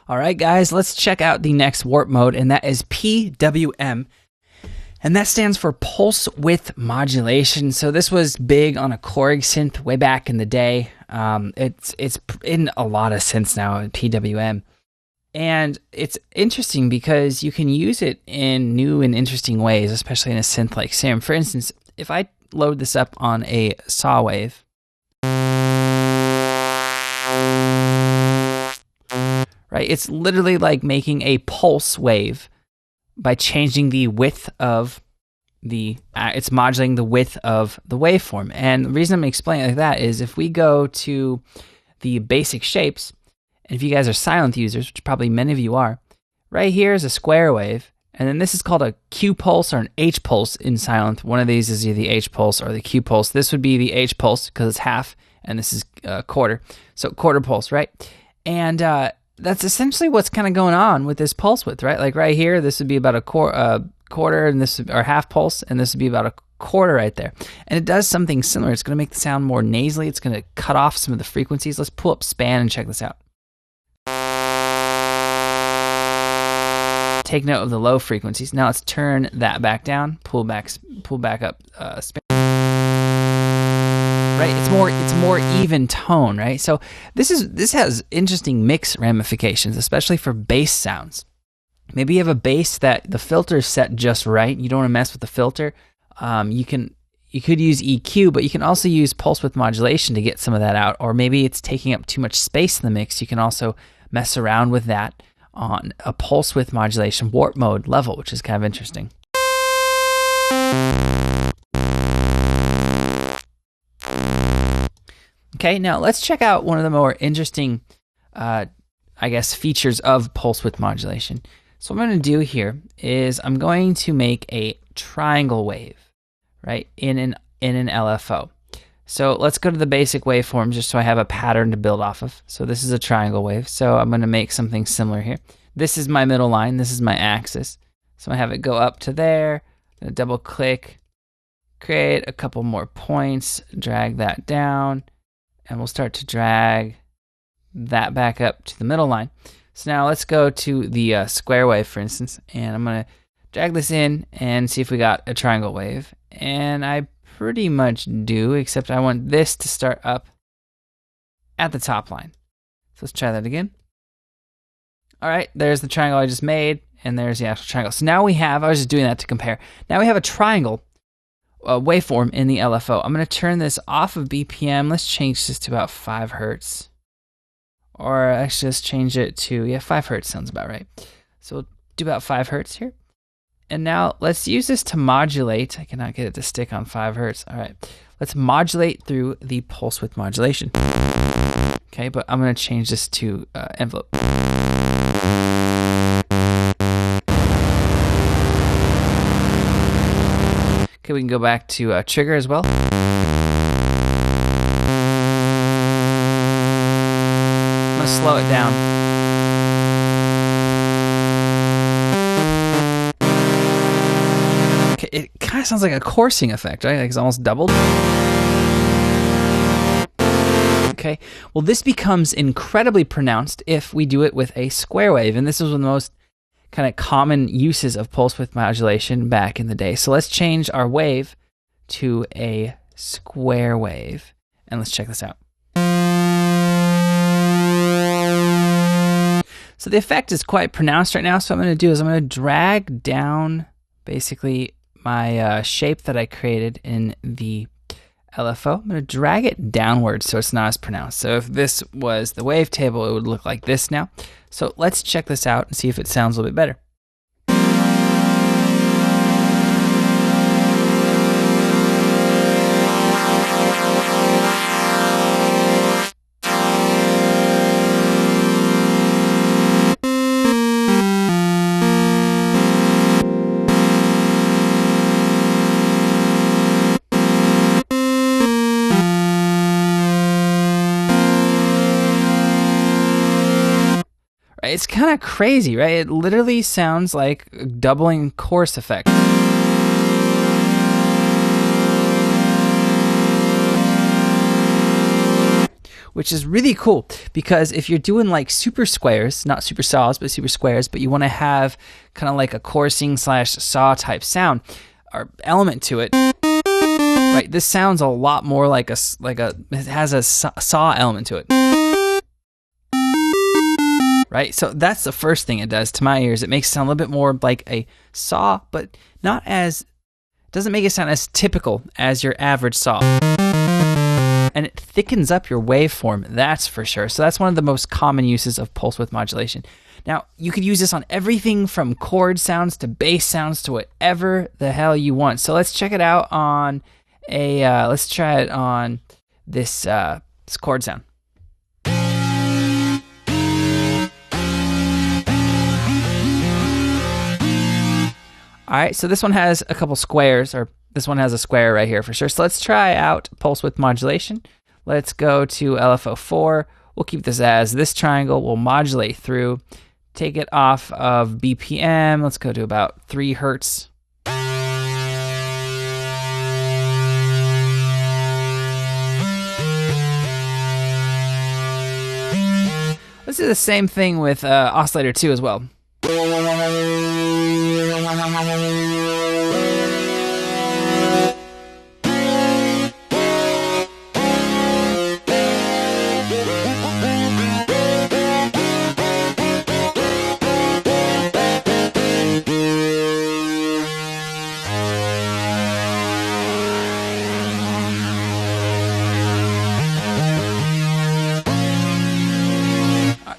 All right, guys, let's check out the next warp mode, and that is PWM. And that stands for pulse width modulation. So this was big on a Korg synth way back in the day. It's in a lot of synths now, PWM. And it's interesting because you can use it in new and interesting ways, especially in a synth like Sim. For instance, if I load this up on a saw wave, right? It's literally like making a pulse wave by changing the width of it's modulating the width of the waveform. And the reason I'm explaining it like that is if we go to the basic shapes, and if you guys are silent users, which probably many of you are, right here is a square wave, and then this is called a Q pulse or an H pulse in silent. One of these is either the H pulse or the Q pulse. This would be the H pulse because it's half, and this is a quarter. So quarter pulse, right? And that's essentially what's kind of going on with this pulse width, right? Like right here, this would be about a quarter, and this or half pulse, and this would be about a quarter right there. And it does something similar. It's going to make the sound more nasally. It's going to cut off some of the frequencies. Let's pull up span and check this out. Take note of the low frequencies. Now let's turn that back down. Pull back up span. Right, it's more even tone, right? So this has interesting mix ramifications, especially for bass sounds. Maybe you have a bass that the filter is set just right. You don't want to mess with the filter. You could use EQ, but you can also use pulse width modulation to get some of that out. Or maybe it's taking up too much space in the mix. You can also mess around with that on a pulse width modulation warp mode level, which is kind of interesting. Okay, now let's check out one of the more interesting, features of pulse width modulation. So what I'm going to do here is I'm going to make a triangle wave, right, in an LFO. So let's go to the basic waveform just so I have a pattern to build off of. So this is a triangle wave. So I'm going to make something similar here. This is my middle line. This is my axis. So I have it go up to there, double click, create a couple more points, drag that down, and we'll start to drag that back up to the middle line. So now let's go to the square wave, for instance, and I'm going to drag this in and see if we got a triangle wave. And I pretty much do, except I want this to start up at the top line. So let's try that again. All right, there's the triangle I just made, and there's the actual triangle. So now we have, I was just doing that to compare. Now we have a triangle waveform in the LFO. I'm going to turn this off of BPM. Let's change this to about 5 hertz. Or actually, let's change it to, 5 hertz sounds about right. So we'll do about 5 hertz here. And now let's use this to modulate. I cannot get it to stick on 5 hertz. All right, let's modulate through the pulse width modulation. Okay, but I'm going to change this to envelope. Okay, we can go back to trigger as well. I'm going to slow it down. Okay, it kind of sounds like a coursing effect, right? Like it's almost doubled. Okay, well this becomes incredibly pronounced if we do it with a square wave, and this is one of the most kind of common uses of pulse width modulation back in the day. So let's change our wave to a square wave, and let's check this out. So the effect is quite pronounced right now. So what I'm going to do is I'm going to drag down basically my shape that I created in the LFO. I'm going to drag it downwards so it's not as pronounced. So if this was the wavetable, it would look like this now. So let's check this out and see if it sounds a little bit better. It's kind of crazy, right? It literally sounds like a doubling chorus effect. which is really cool because if you're doing like super squares, not super saws, but super squares, but you want to have kind of like a coursing / saw type sound or element to it, right? This sounds a lot more like it has a saw element to it. Right? So that's the first thing it does to my ears. It makes it sound a little bit more like a saw, but doesn't make it sound as typical as your average saw. And it thickens up your waveform, that's for sure. So that's one of the most common uses of pulse width modulation. Now, you could use this on everything from chord sounds to bass sounds to whatever the hell you want. So let's check it out on let's try it on this chord sound. All right, so this one has a couple squares, or this one has a square right here for sure. So let's try out pulse width modulation. Let's go to LFO 4. We'll keep this as this triangle. We'll modulate through, take it off of BPM. Let's go to about 3 hertz. Let's do the same thing with oscillator 2 as well.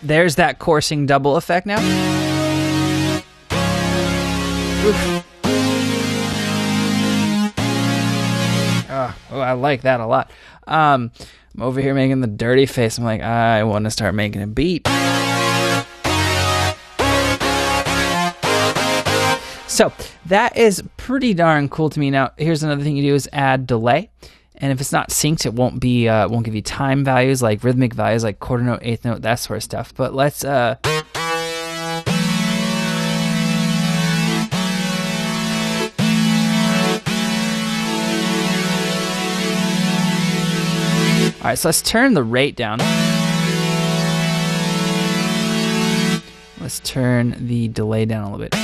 There's that coursing double effect now. Oh, I like that a lot. I'm over here making the dirty face. I'm like, I want to start making a beat. So that is pretty darn cool to me. Now, here's another thing you do is add delay. And if it's not synced, it won't give you time values like rhythmic values like quarter note, eighth note, that sort of stuff. But let's all right, so let's turn the rate down. Let's turn the delay down a little bit.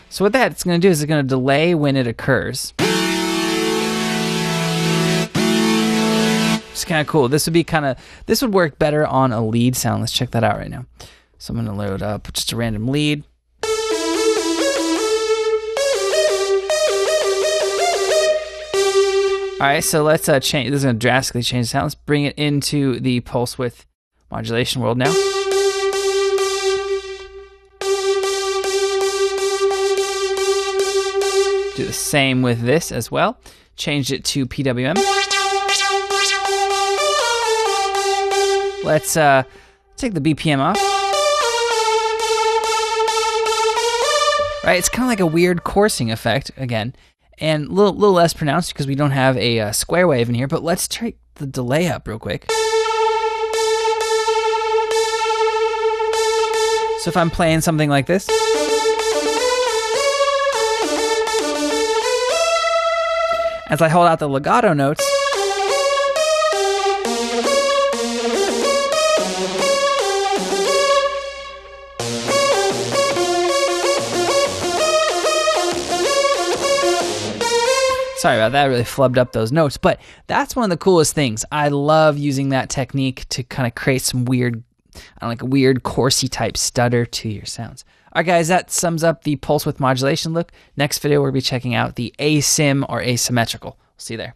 So what that's going to do is it's going to delay when it occurs. It's kind of cool. This would work better on a lead sound. Let's check that out right now. So I'm going to load up just a random lead. All right, so let's change. This is going to drastically change the sound. Let's bring it into the pulse width modulation world now. Do the same with this as well. Change it to PWM. Let's take the BPM off. Right, it's kind of like a weird coursing effect again, and a little less pronounced because we don't have a square wave in here. But let's take the delay up real quick. So if I'm playing something like this. As I hold out the legato notes, sorry about that, I really flubbed up those notes, but that's one of the coolest things. I love using that technique to kind of create some weird, like a weird coursey type stutter to your sounds. All right, guys, that sums up the pulse width modulation look. Next video, we'll be checking out the asim or asymmetrical. See you there.